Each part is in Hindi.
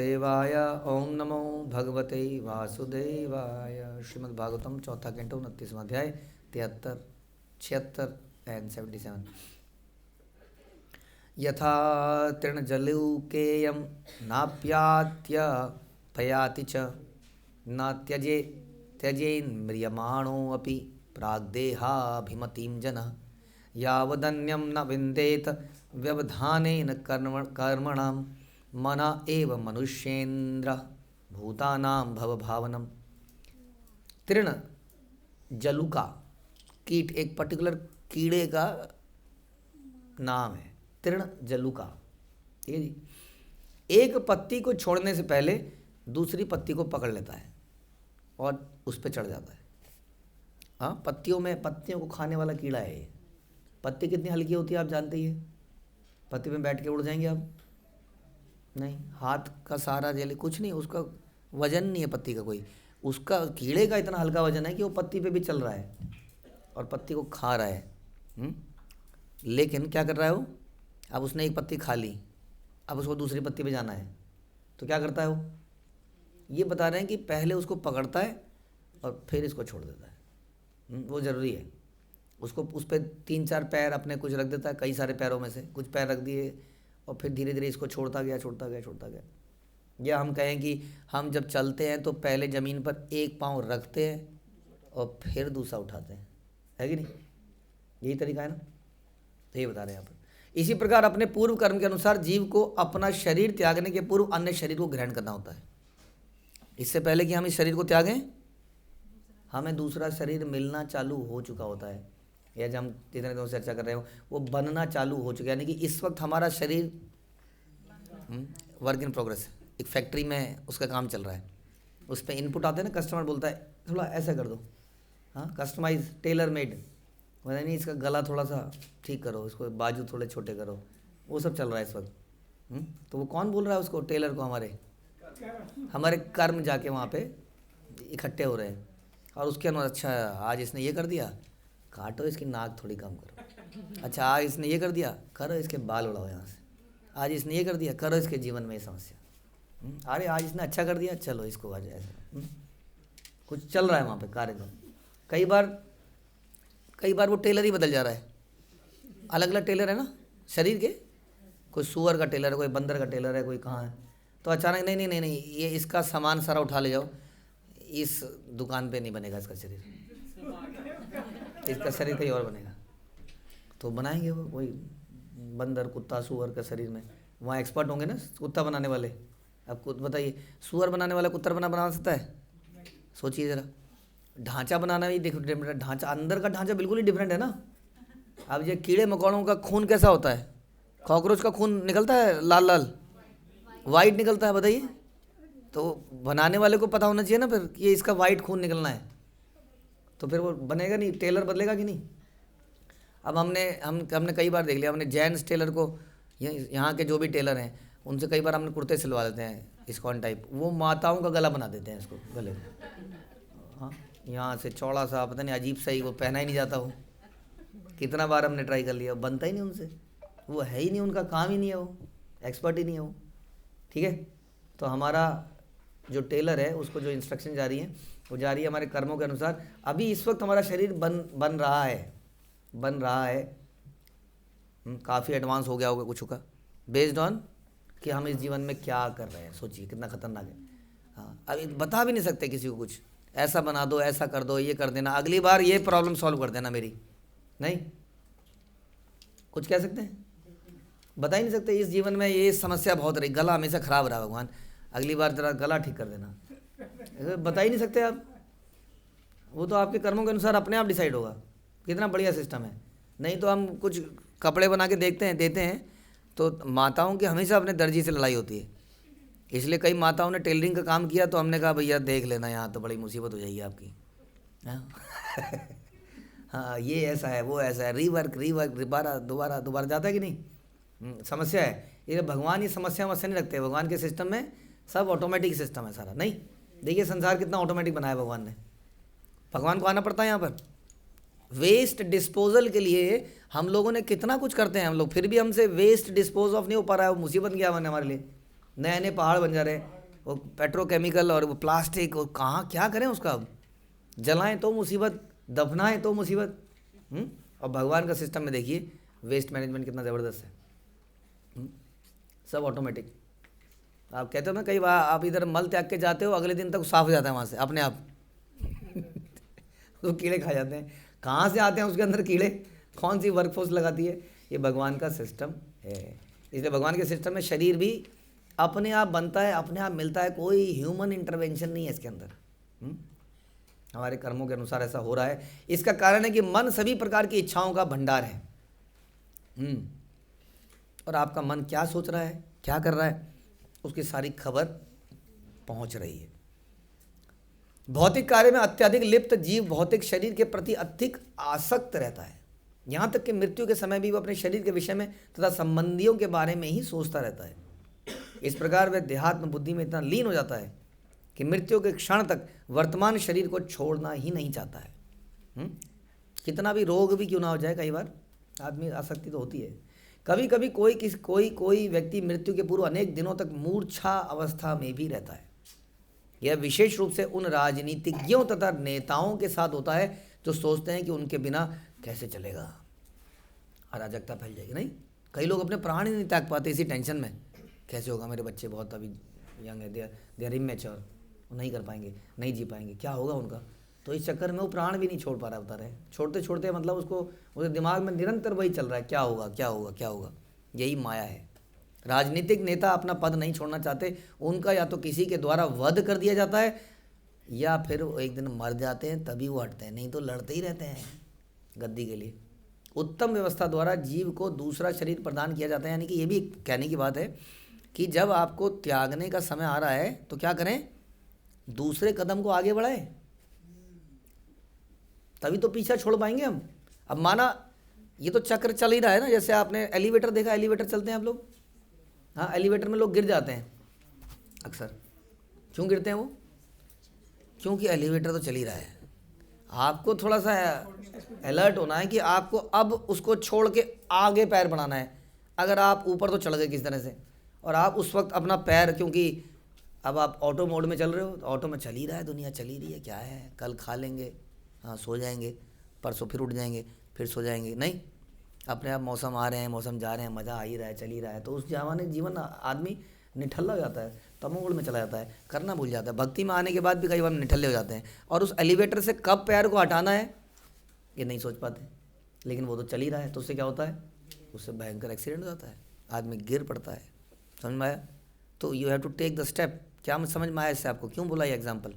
देवाय ओम नमो भगवते वासुदेवाय। श्रीमद् भागवतम चौथा कैंटो 29वां अध्याय 73, 76 एंड 77। यथा तृणजलौकेयं नाप्यात्य पयाति च न त्यजेन्म्रियमाणोऽपि प्राग्देहाभिमतिं जनः यावदन्यं न विन्देत व्यवधानेन कर्मणां मन एव मनुष्येन्द्र भूतानां भवभावनम। तृण जलुका कीट एक पर्टिकुलर कीड़े का नाम है, तृण जलुका। ठीक है जी। एक पत्ती को छोड़ने से पहले दूसरी पत्ती को पकड़ लेता है और उस पर चढ़ जाता है। हाँ, पत्तियों को खाने वाला कीड़ा है ये। पत्ती कितनी हल्की होती है आप जानते ही है। पत्ती में बैठ के उड़ जाएंगे आप? नहीं, हाथ का सहारा ले कुछ नहीं, उसका वजन नहीं है पत्ती का कोई। उसका कीड़े का इतना हल्का वजन है कि वो पत्ती पे भी चल रहा है और पत्ती को खा रहा है। लेकिन क्या कर रहा है वो? अब उसने एक पत्ती खा ली, अब उसको दूसरी पत्ती पे जाना है, तो क्या करता है वो? ये बता रहे हैं कि पहले उसको पकड़ता है और फिर इसको छोड़ देता है। वो ज़रूरी है। उसको उस पर 3-4 पैर अपने कुछ रख देता है, कई सारे पैरों में से कुछ पैर रख दिए और फिर धीरे धीरे इसको छोड़ता गया। या हम कहें कि हम जब चलते हैं तो पहले ज़मीन पर एक पाँव रखते हैं और फिर दूसरा उठाते हैं, है कि नहीं? यही तरीका है ना। तो ये बता रहे हैं यहाँ पर। इसी प्रकार अपने पूर्व कर्म के अनुसार जीव को अपना शरीर त्यागने के पूर्व अन्य शरीर को ग्रहण करना होता है। इससे पहले कि हम इस शरीर को त्यागें, हमें दूसरा शरीर मिलना चालू हो चुका होता है, या जब हम जितने दिनों से चर्चा कर रहे हो वो बनना चालू हो चुका है। यानी कि इस वक्त हमारा शरीर वर्क इन प्रोग्रेस है। एक फैक्ट्री में उसका काम चल रहा है, उस पर इनपुट आते हैं ना, कस्टमर बोलता है थोड़ा ऐसा कर दो, हाँ, कस्टमाइज टेलर मेड, मतलब नहीं इसका गला थोड़ा सा ठीक करो, इसको बाजू थोड़े छोटे करो, वो सब चल रहा है इस वक्त। तो वो कौन बोल रहा है उसको? टेलर को हमारे कर्म जाके वहाँ पे इकट्ठे हो रहे हैं और उसके अनुसार, अच्छा आज इसने ये कर दिया, काटो इसकी नाक थोड़ी कम करो। अच्छा आज इसने ये कर दिया, करो इसके बाल उड़ाओ यहाँ से। आज इसने ये कर दिया, करो इसके जीवन में ये समस्या। अरे आज इसने अच्छा कर दिया, चलो इसको आज ऐसा। कुछ चल रहा है वहाँ पे कार्यक्रम। कई बार वो टेलर ही बदल जा रहा है। अलग अलग टेलर है ना शरीर के, कोई सुअर का टेलर है, कोई बंदर का टेलर है, कोई कहाँ है। तो अचानक नहीं, ये इसका सामान सारा उठा ले जाओ, इस दुकान पे नहीं बनेगा इसका शरीर, इसका शरीर कहीं और बनेगा। तो बनाएंगे वो कोई बंदर, कुत्ता, सुअर का शरीर में। वहाँ एक्सपर्ट होंगे ना कुत्ता बनाने वाले। अब खुद बताइए, सुअर बनाने वाला कुत्ता बना सकता है? सोचिए ज़रा। ढांचा बनाना भी डिफरेंट, ढांचा अंदर का ढांचा बिल्कुल ही डिफरेंट है ना। अब ये कीड़े मकोड़ों का खून कैसा होता है? कॉकरोच का खून निकलता है लाल लाल, वाइट निकलता है, बताइए। तो बनाने वाले को पता होना चाहिए ना फिर कि ये इसका वाइट खून निकलना है, तो फिर वो बनेगा नहीं, टेलर बदलेगा कि नहीं। अब हमने कई बार देख लिया, हमने जेंट्स टेलर को, यहाँ के जो भी टेलर हैं उनसे कई बार हमने कुर्ते सिलवा देते हैं इस्कॉन टाइप, वो माताओं का गला बना देते हैं इसको गले को। हाँ, यहाँ से चौड़ा सा, पता नहीं अजीब सा ही, वो पहना ही नहीं जाता। वो कितना बार हमने ट्राई कर लिया, बनता ही नहीं उनसे। वो है ही नहीं, उनका काम ही नहीं है, वो एक्सपर्ट ही नहीं है वो। ठीक है। तो हमारा जो टेलर है उसको जो इंस्ट्रक्शन जा रही है वो जा रही है हमारे कर्मों के अनुसार। अभी इस वक्त हमारा शरीर बन रहा है। काफ़ी एडवांस हो गया होगा कुछ का, बेस्ड ऑन कि हम इस जीवन में क्या कर रहे हैं। सोचिए कितना खतरनाक है। हाँ, अभी बता भी नहीं सकते किसी को कुछ, ऐसा बना दो, ऐसा कर दो, ये कर देना, अगली बार ये प्रॉब्लम सॉल्व कर देना मेरी। नहीं, कुछ कह सकते हैं? बता ही नहीं सकते। इस जीवन में ये समस्या बहुत रही, गला हमेशा ख़राब रहा, भगवान अगली बार ज़रा गला ठीक कर देना, बता ही नहीं सकते आप। वो तो आपके कर्मों के अनुसार अपने आप डिसाइड होगा। कितना बढ़िया सिस्टम है। नहीं तो हम कुछ कपड़े बना के देते हैं तो माताओं की हमेशा अपने दर्जी से लड़ाई होती है। इसलिए कई माताओं ने टेलरिंग का काम किया तो हमने कहा भैया देख लेना, यहाँ तो बड़ी मुसीबत हो जाएगी आपकी। हाँ, ये ऐसा है, वो ऐसा है, रीवर्क दोबारा जाता है कि नहीं। समस्या है। ये भगवान ये समस्या नहीं रखते। भगवान के सिस्टम में सब ऑटोमेटिक सिस्टम है सारा। नहीं, देखिए संसार कितना ऑटोमेटिक बनाया भगवान ने। भगवान को आना पड़ता है यहाँ पर। वेस्ट डिस्पोजल के लिए हम लोगों ने कितना कुछ करते हैं हम लोग, फिर भी हमसे वेस्ट डिस्पोज ऑफ नहीं हो पा रहा है। वो मुसीबत क्या बने हमारे लिए। नए नए पहाड़ बन जा रहे हैं, वो पेट्रोकेमिकल और वो प्लास्टिक, और कहाँ क्या करें उसका, अब जलाएं तो मुसीबत, दफनाएं तो मुसीबत। और भगवान का सिस्टम में देखिए वेस्ट मैनेजमेंट कितना ज़बरदस्त है। सब ऑटोमेटिक। आप कहते हो ना कई बार आप इधर मल त्याग के जाते हो, अगले दिन तक साफ हो जाता है वहाँ से अपने आप। तो कीड़े खा जाते हैं, कहाँ से आते हैं उसके अंदर कीड़े, कौन सी वर्कफोर्स लगाती है, ये भगवान का सिस्टम है। इसलिए भगवान के सिस्टम में शरीर भी अपने आप बनता है, अपने आप मिलता है, कोई ह्यूमन इंटरवेंशन नहीं है इसके अंदर। हमारे कर्मों के अनुसार ऐसा हो रहा है। इसका कारण है कि मन सभी प्रकार की इच्छाओं का भंडार है। और आपका मन क्या सोच रहा है, क्या कर रहा है, उसकी सारी खबर पहुंच रही है। भौतिक कार्य में अत्यधिक लिप्त जीव भौतिक शरीर के प्रति अधिक आसक्त रहता है, यहाँ तक कि मृत्यु के समय भी वो अपने शरीर के विषय में तथा संबंधियों के बारे में ही सोचता रहता है। इस प्रकार वह देहात्म बुद्धि में इतना लीन हो जाता है कि मृत्यु के क्षण तक वर्तमान शरीर को छोड़ना ही नहीं चाहता है। कितना भी रोग भी क्यों ना हो जाए, कई बार आदमी आसक्ति तो होती है। कभी कभी कोई व्यक्ति मृत्यु के पूर्व अनेक दिनों तक मूर्छा अवस्था में भी रहता है। यह विशेष रूप से उन राजनीतिज्ञों तथा नेताओं के साथ होता है जो सोचते हैं कि उनके बिना कैसे चलेगा, अराजकता फैल जाएगी। नहीं, कई लोग अपने प्राण ही नहीं त्याग पाते इसी टेंशन में, कैसे होगा, मेरे बच्चे बहुत अभी यंग है, दे आर इमेच्योर, नहीं कर पाएंगे, नहीं जी पाएंगे, क्या होगा उनका। तो इस चक्कर में वो प्राण भी नहीं छोड़ पा रहा, बता रहे हैं। छोड़ते छोड़ते मतलब उसके दिमाग में निरंतर वही चल रहा है, क्या होगा क्या होगा क्या होगा। यही माया है। राजनीतिक नेता अपना पद नहीं छोड़ना चाहते, उनका या तो किसी के द्वारा वध कर दिया जाता है या फिर वो एक दिन मर जाते हैं, तभी वो हटते हैं, नहीं तो लड़ते ही रहते हैं गद्दी के लिए। उत्तम व्यवस्था द्वारा जीव को दूसरा शरीर प्रदान किया जाता है। यानी कि ये भी कहने की बात है कि जब आपको त्यागने का समय आ रहा है तो क्या करें, दूसरे कदम को आगे बढ़ाएं, तभी तो पीछा छोड़ पाएंगे हम। अब माना ये तो चक्र चल ही रहा है ना, जैसे आपने एलिवेटर देखा, एलिवेटर चलते हैं आप लोग, हाँ, एलिवेटर में लोग गिर जाते हैं अक्सर। क्यों गिरते हैं वो, क्योंकि एलिवेटर तो चल ही रहा है। आपको थोड़ा सा अलर्ट होना है कि आपको अब उसको छोड़ के आगे पैर बढ़ाना है। अगर आप ऊपर तो चढ़ गए किस तरह से, और आप उस वक्त अपना पैर, क्योंकि अब आप ऑटो मोड में चल रहे हो, तो ऑटो में चल ही रहा है, दुनिया चल ही रही है, क्या है, कल खा लेंगे, हाँ सो जाएंगे, परसों फिर उठ जाएंगे, फिर सो जाएंगे। नहीं, अपने आप मौसम आ रहे हैं, मौसम जा रहे हैं, मज़ा आ ही रहा है, चल ही रहा है। तो उस जमाने जीवन आदमी निठल्ला हो जाता है, तमोगुण में चला जाता है, करना भूल जाता है। भक्ति में आने के बाद भी कई बार निठल्ले हो जाते हैं, और उस एलिवेटर से कब पैर को हटाना है ये नहीं सोच पाते। लेकिन वो तो चल ही रहा है, तो उससे क्या होता है, उससे भयंकर एक्सीडेंट हो जाता है, आदमी गिर पड़ता है। समझ में आया? तो you have to take the step. क्या समझ में आया इससे आपको, क्यों बोला ये एग्जाम्पल?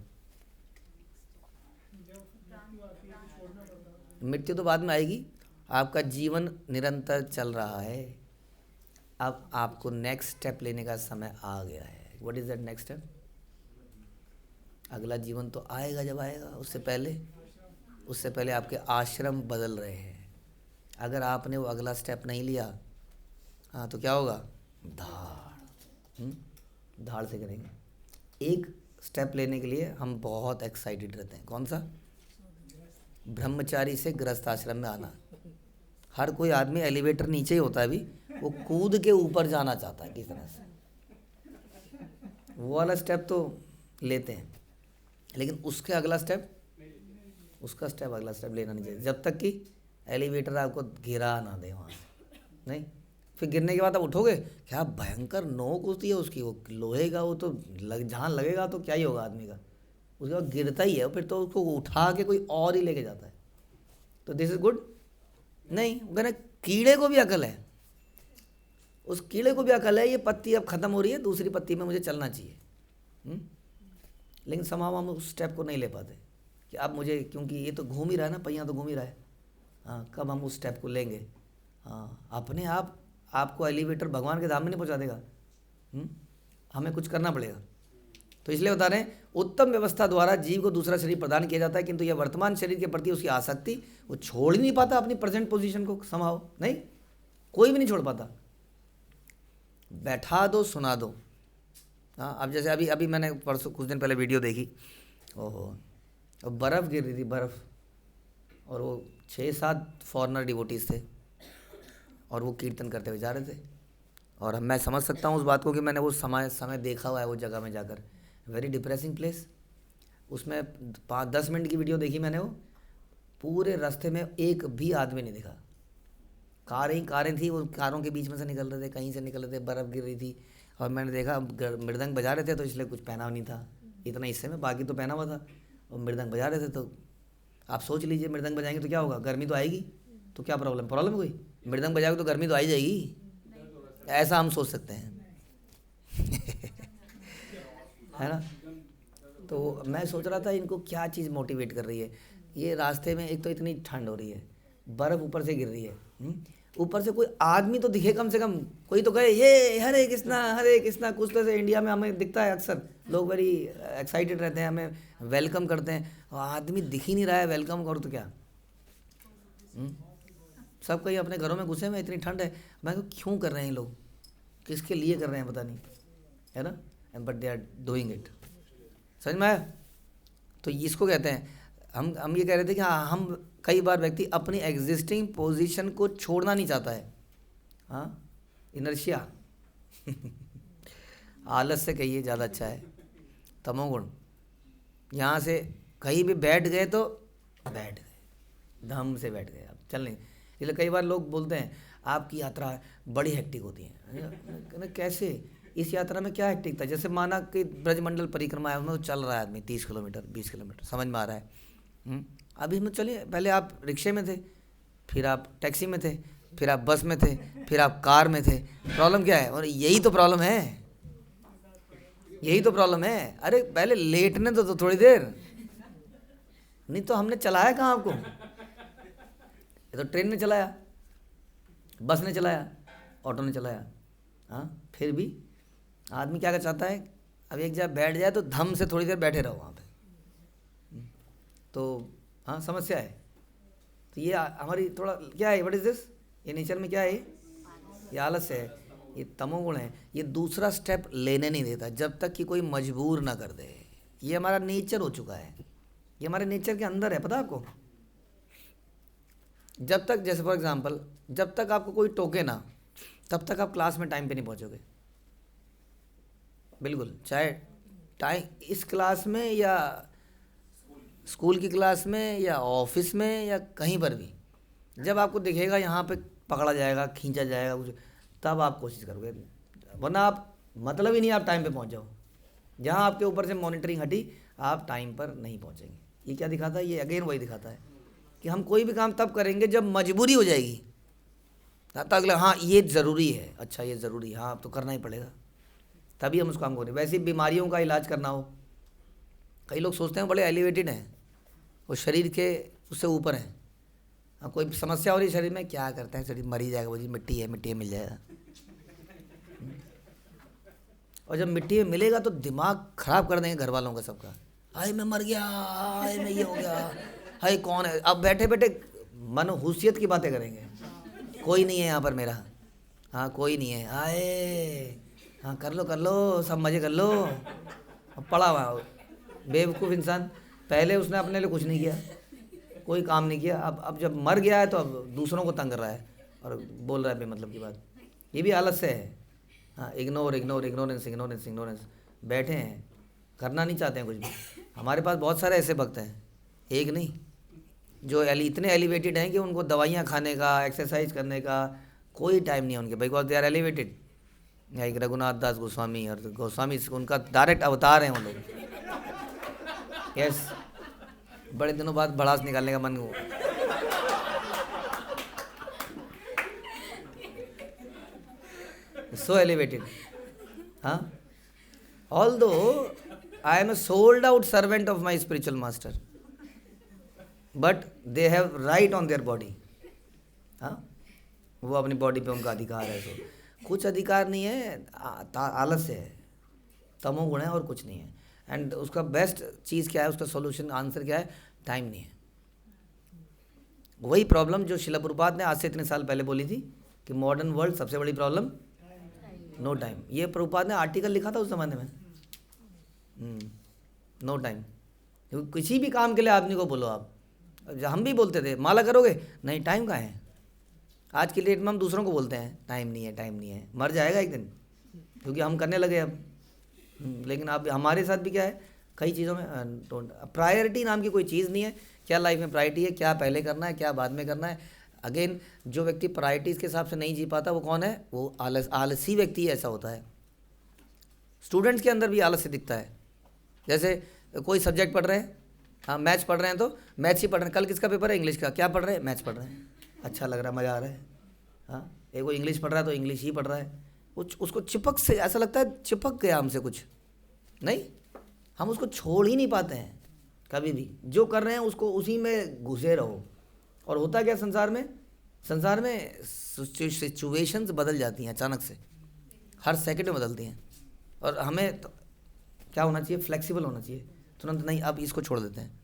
मृत्यु तो बाद में आएगी, आपका जीवन निरंतर चल रहा है, अब आपको नेक्स्ट स्टेप लेने का समय आ गया है। What is that next step? अगला जीवन तो आएगा जब आएगा, उससे पहले आपके आश्रम बदल रहे हैं। अगर आपने वो अगला स्टेप नहीं लिया, हाँ, तो क्या होगा, धाड़ से करेंगे। एक स्टेप लेने के लिए हम बहुत एक्साइटेड रहते हैं, कौन सा? ब्रह्मचारी से गृहस्थ आश्रम में आना। हर कोई आदमी एलिवेटर नीचे ही होता है, अभी वो कूद के ऊपर जाना चाहता है किस तरह से, वो वाला स्टेप तो लेते हैं, लेकिन उसके अगला स्टेप, उसका स्टेप अगला स्टेप लेना नहीं चाहिए जब तक कि एलिवेटर आपको गिरा ना दे वहाँ से। नहीं, फिर गिरने के बाद आप उठोगे, क्या भयंकर नोक होती है उसकी, वो लोहे का, वो तो जहाँ लगेगा तो क्या ही होगा आदमी का, उसके बाद गिरता ही है, फिर तो उसको उठा के कोई और ही लेके जाता है। तो दिस इज गुड नहीं। कहना कीड़े को भी अकल है, उस कीड़े को भी अकल है, ये पत्ती अब ख़त्म हो रही है, दूसरी पत्ती में मुझे चलना चाहिए। लेकिन समाव हम उस स्टेप को नहीं ले पाते कि अब मुझे, क्योंकि ये तो घूम ही रहा है ना, पहिया तो घूम ही रहा है, हाँ, कब हम उस स्टेप को लेंगे। हाँ, अपने आप आपको एलिवेटर भगवान के धाम में नहीं पहुंचा देगा, हमें कुछ करना पड़ेगा। तो इसलिए बता रहे हैं, उत्तम व्यवस्था द्वारा जीव को दूसरा शरीर प्रदान किया जाता है, किंतु यह वर्तमान शरीर के प्रति उसकी आसक्ति, वो छोड़ ही नहीं पाता अपनी प्रेजेंट पोजीशन को संभाव। नहीं, कोई भी नहीं छोड़ पाता। बैठा दो, सुना दो। हाँ, अब जैसे अभी मैंने परसों कुछ दिन पहले वीडियो देखी, ओहो, अब बर्फ़ गिर रही थी, बर्फ़, और वो 6-7 फॉरेनर डिवोटीज़ थे, और वो कीर्तन करते हुए जा रहे थे, और मैं समझ सकता हूँ उस बात को कि मैंने वो समय समय देखा हुआ है वो जगह में जाकर। Very depressing place. उसमें 5-10 मिनट की वीडियो देखी मैंने, वो पूरे रास्ते में एक भी आदमी नहीं दिखा। कारें ही कारें थी, वो कारों के बीच में से निकल रहे थे, कहीं से निकल रहे थे, बर्फ़ गिर रही थी। और मैंने देखा मृदंग बजा रहे थे तो इसलिए कुछ पहना नहीं था इतना हिस्से में, बाकी तो पहना हुआ था। और मृदंग बजा रहे थे तो आप सोच लीजिए मृदंग बजाएंगे तो क्या होगा, गर्मी तो आएगी। तो क्या प्रॉब्लम कोई, मृदंग बजाओगे तो गर्मी तो आई जाएगी, ऐसा हम सोच सकते हैं। है ना। तो मैं सोच रहा था इनको क्या चीज़ मोटिवेट कर रही है। ये रास्ते में एक तो इतनी ठंड हो रही है, बर्फ़ ऊपर से गिर रही है, ऊपर से कोई आदमी तो दिखे कम से कम, कोई तो कहे ये हरे कृष्णा। कुछ तो ऐसे इंडिया में हमें दिखता है अक्सर, लोग वेरी एक्साइटेड रहते हैं, हमें वेलकम करते हैं, और आदमी दिख ही नहीं रहा है वेलकम करो तो क्या। सब कहीं अपने घरों में घुसे हुए, इतनी ठंड है। मैं कहूँ क्यों कर रहे हैं लोग, किसके लिए कर रहे हैं पता नहीं, है ना। But they are doing it. समझ में आया। तो इसको कहते हैं, हम ये कह रहे थे कि हाँ, हम कई बार व्यक्ति अपनी एग्जिस्टिंग पोजीशन को छोड़ना नहीं चाहता है। हाँ, इनर्शिया। आलस से कहिए ज़्यादा अच्छा है। तमोगुण, यहाँ से कहीं भी बैठ गए तो बैठ गए, धम से बैठ गए, अब चल नहीं। इसलिए कई बार लोग बोलते हैं आपकी यात्रा बड़ी हेक्टिक होती है। कैसे, इस यात्रा में क्या हेक्टिक था। जैसे माना कि ब्रजमंडल परिक्रमा है, उसमें तो चल रहा है आदमी 30 किलोमीटर 20 किलोमीटर, समझ में आ रहा है। अभी हम चलिए, पहले आप रिक्शे में थे, फिर आप टैक्सी में थे, फिर आप बस में थे, फिर आप कार में थे। प्रॉब्लम क्या है, और यही तो प्रॉब्लम है, यही तो प्रॉब्लम है। अरे पहले लेटने तो थोड़ी देर, नहीं तो हमने चलाया कहाँ आपको। ये तो ट्रेन ने चलाया, बस ने चलाया, ऑटो ने चलाया। हाँ, फिर भी आदमी क्या चाहता है, अब एक जगह बैठ जाए तो धम से थोड़ी देर बैठे रहो वहाँ पे। तो हाँ, समस्या है। तो ये हमारी थोड़ा क्या है, व्हाट इज दिस, ये नेचर में क्या है, ये आलस है, ये तमोगुण है। ये दूसरा स्टेप लेने नहीं देता जब तक कि कोई मजबूर ना कर दे। ये हमारा नेचर हो चुका है, ये हमारे नेचर के अंदर है, पता है आपको। जब तक, जैसे फॉर एग्जांपल, जब तक आपको कोई टोके ना, तब तक आप क्लास में टाइम पे नहीं पहुंचोगे। बिल्कुल, चाहे टाइम इस क्लास में या स्कूल की क्लास में या ऑफिस में या कहीं पर भी, जब आपको दिखेगा यहाँ पे पकड़ा जाएगा, खींचा जाएगा कुछ, तब आप कोशिश करोगे, वरना आप मतलब ही नहीं आप टाइम पे पहुँच जाओ। जहाँ आपके ऊपर से मॉनिटरिंग हटी, आप टाइम पर नहीं पहुँचेंगे। ये क्या दिखाता है, ये अगेन वही दिखाता है कि हम कोई भी काम तब करेंगे जब मजबूरी हो जाएगी, तब अगला हाँ ये ज़रूरी है, अच्छा ये ज़रूरी है, हाँ अब तो करना ही पड़ेगा, तभी हम उस काम को करें। वैसे ही बीमारियों का इलाज करना हो, कई लोग सोचते हैं बड़े एलिवेटेड हैं, वो शरीर के उससे ऊपर हैं। हाँ, कोई समस्या हो रही है शरीर में, क्या करते हैं, शरीर मर ही जाएगा, वो जी मिट्टी है मिल जाएगा। और जब मिट्टी में मिलेगा तो दिमाग खराब कर देंगे घर वालों का सबका, हाय मैं मर गया, हाय मैं ये हो गया, हाय कौन है। अब बैठे बैठे मनहूसियत की बातें करेंगे, कोई नहीं है यहाँ पर मेरा, हाँ कोई नहीं है, आए हाँ कर लो सब मज़े कर लो। अब पड़ा हुआ बेवकूफ़ इंसान, पहले उसने अपने लिए कुछ नहीं किया, कोई काम नहीं किया, अब जब मर गया है तो अब दूसरों को तंग कर रहा है और बोल रहा है बेमतलब की बात। ये भी आलस से है। हाँ, इग्नोरेंस, बैठे हैं, करना नहीं चाहते हैं कुछ भी। हमारे पास बहुत सारे ऐसे भक्त हैं, एक नहीं, जो इतने एलिवेटेड हैं कि उनको दवाइयाँ खाने का, एक्सरसाइज करने का कोई टाइम नहीं है उनके, बिकॉज दे आर एलिवेटेड। एक रघुनाथ दास गोस्वामी, और गोस्वामी उनका डायरेक्ट अवतार हैं वो लोग। यस, बड़े दिनों बाद भड़ास निकालने का मन हुआ। So elevated. Huh? Although I am a sold out servant of my spiritual master, but they have right on their body. हाँ, वो अपनी बॉडी पे उनका अधिकार है। तो कुछ अधिकार नहीं है, आलस है, तमोगुण है, और कुछ नहीं है। एंड उसका बेस्ट चीज़ क्या है, उसका सॉल्यूशन आंसर क्या है, टाइम नहीं है। वही प्रॉब्लम जो शिला प्रभुपाद ने आज से इतने साल पहले बोली थी कि मॉडर्न वर्ल्ड सबसे बड़ी प्रॉब्लम नो टाइम। ये प्रभुपाद ने आर्टिकल लिखा था उस ज़माने में, नो टाइम। क्योंकि किसी भी काम के लिए आदमी को बोलो आप, हम भी बोलते थे माला करोगे, नहीं टाइम कहाँ है, आज की डेट में हम दूसरों को बोलते हैं टाइम नहीं है, टाइम नहीं है, मर जाएगा एक दिन, क्योंकि हम करने लगे अब। लेकिन अब हमारे साथ भी क्या है, कई चीज़ों में प्रायोरिटी नाम की कोई चीज़ नहीं है। क्या लाइफ में प्रायोरिटी है, क्या पहले करना है, क्या बाद में करना है। अगेन, जो व्यक्ति प्रायोरिटीज़ के हिसाब से नहीं जी पाता वो कौन है, वो आलसी व्यक्ति ऐसा होता है। स्टूडेंट्स के अंदर भी आलस्य दिखता है। जैसे कोई सब्जेक्ट पढ़ रहे हैं, हाँ मैथ्स पढ़ रहे हैं तो मैथ्स ही पढ़ रहे हैं, कल किसका पेपर है, इंग्लिश का, क्या पढ़ रहे हैं, मैथ्स पढ़ रहे हैं, अच्छा लग रहा है, मज़ा आ रहा है। हाँ, एक वो इंग्लिश पढ़ रहा है तो इंग्लिश ही पढ़ रहा है, उसको चिपक से ऐसा लगता है चिपक गया हमसे कुछ नहीं, हम उसको छोड़ ही नहीं पाते हैं कभी भी। जो कर रहे हैं उसको उसी में घुसे रहो। और होता क्या संसार में सिचुएशंस बदल जाती हैं अचानक से, हर सेकंड में बदलती हैं। और हमें तो क्या होना चाहिए, फ्लेक्सिबल होना चाहिए। तुरंत नहीं, अब इसको छोड़ देते हैं,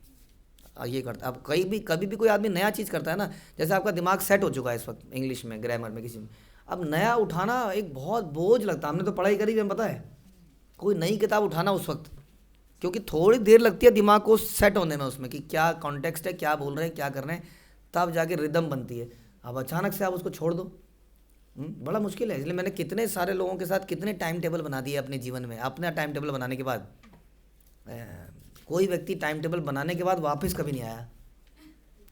ये करते अब कभी भी कोई आदमी नया चीज़ करता है ना, जैसे आपका दिमाग सेट हो चुका है इस वक्त इंग्लिश में, ग्रामर में, किसी में, अब नया उठाना एक बहुत बोझ लगता है। हमने तो पढ़ाई करी, हमें पता है, कोई नई किताब उठाना उस वक्त, क्योंकि थोड़ी देर लगती है दिमाग को सेट होने में उसमें कि क्या कॉन्टेक्स्ट है, क्या बोल रहे हैं, क्या कर रहे हैं, तब जाके रिदम बनती है। अब अचानक से आप उसको छोड़ दो, बड़ा मुश्किल है। इसलिए मैंने कितने सारे लोगों के साथ कितने टाइम टेबल बना दिए अपने जीवन में। अपना टाइम टेबल बनाने के बाद कोई व्यक्ति टाइम टेबल बनाने के बाद वापस कभी नहीं आया,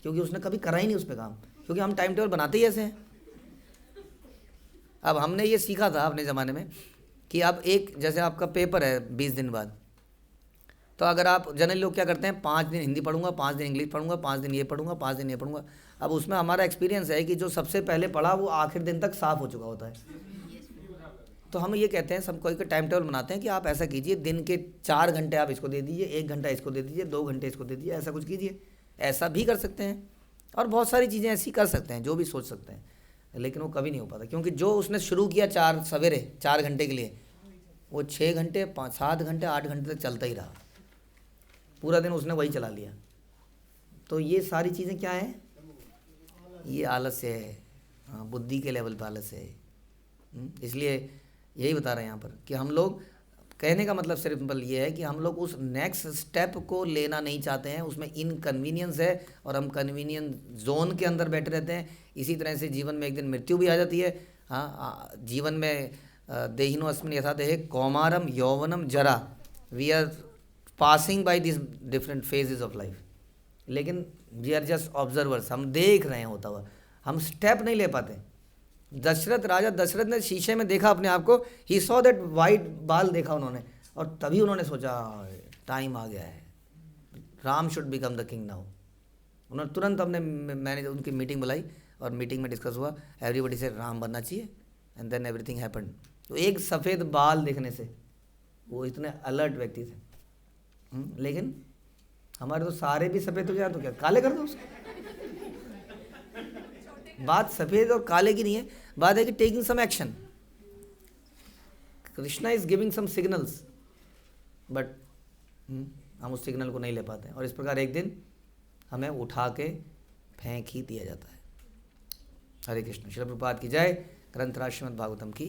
क्योंकि उसने कभी करा ही नहीं उस पर काम, क्योंकि हम टाइम टेबल बनाते ही ऐसे हैं। अब हमने ये सीखा था अपने ज़माने में कि अब जैसे आपका पेपर है 20 दिन बाद, तो अगर आप जनरली लोग क्या करते हैं, 5 दिन हिंदी पढ़ूंगा, 5 दिन इंग्लिश पढ़ूंगा, 5 दिन ये पढ़ूंगा, 5 दिन ये पढ़ूंगा। अब उसमें हमारा एक्सपीरियंस है कि जो सबसे पहले पढ़ा वो आखिर दिन तक साफ हो चुका होता है। तो हम ये कहते हैं, सब कोई टाइम टेबल बनाते हैं कि आप ऐसा कीजिए, दिन के 4 घंटे आप इसको दे दीजिए, 1 घंटा इसको दे दीजिए, 2 घंटे इसको दे दीजिए, ऐसा कुछ कीजिए। ऐसा भी कर सकते हैं और बहुत सारी चीज़ें ऐसी कर सकते हैं जो भी सोच सकते हैं, लेकिन वो कभी नहीं हो पाता, क्योंकि जो उसने शुरू किया सवेरे 4 घंटे के लिए, वो 6 घंटे 7 घंटे 8 घंटे तक चलता ही रहा, पूरा दिन उसने वही चला लिया। तो ये सारी चीज़ें क्या हैं, ये आलस्य है। हाँ, बुद्धि के लेवल पर आलस्य है। इसलिए यही बता रहे हैं यहाँ पर कि हम लोग, कहने का मतलब सिंपल ये है कि हम लोग उस नेक्स्ट स्टेप को लेना नहीं चाहते हैं, उसमें इनकन्वीनियंस है और हम कन्वीनियंस जोन के अंदर बैठे रहते हैं। इसी तरह से जीवन में एक दिन मृत्यु भी आ जाती है। हाँ, जीवन में देहिनो अस्मिन यथा देहे कौमारम यौवनम जरा, we are passing by this different phases of life, लेकिन वी आर जस्ट ऑब्जर्वर्स, हम देख रहे हैं होता हुआ, हम स्टेप नहीं ले पाते। राजा दशरथ ने शीशे में देखा अपने आप को, ही सॉ दैट वाइट बाल देखा उन्होंने, और तभी उन्होंने सोचा टाइम आ गया है, Ram should become the king now. उन्होंने तुरंत मैंने उनकी मीटिंग बुलाई और मीटिंग में डिस्कस हुआ, एवरीबडी से राम बनना चाहिए, एंड देन एवरीथिंग हैपेंड। तो एक सफ़ेद बाल देखने से वो इतने अलर्ट व्यक्ति थे। लेकिन हमारे तो सारे भी सफ़ेद हो जाए तो क्या काले कर दो उसको। बात सफ़ेद और काले की नहीं है, बात है कि taking some action. Krishna is giving some signals, but हम उस सिग्नल को नहीं ले पाते हैं, और इस प्रकार एक दिन हमें उठा के फेंक ही दिया जाता है। हरे कृष्ण। श्रील प्रभुपाद की जय। ग्रंथराज श्रीमद् भागवतम की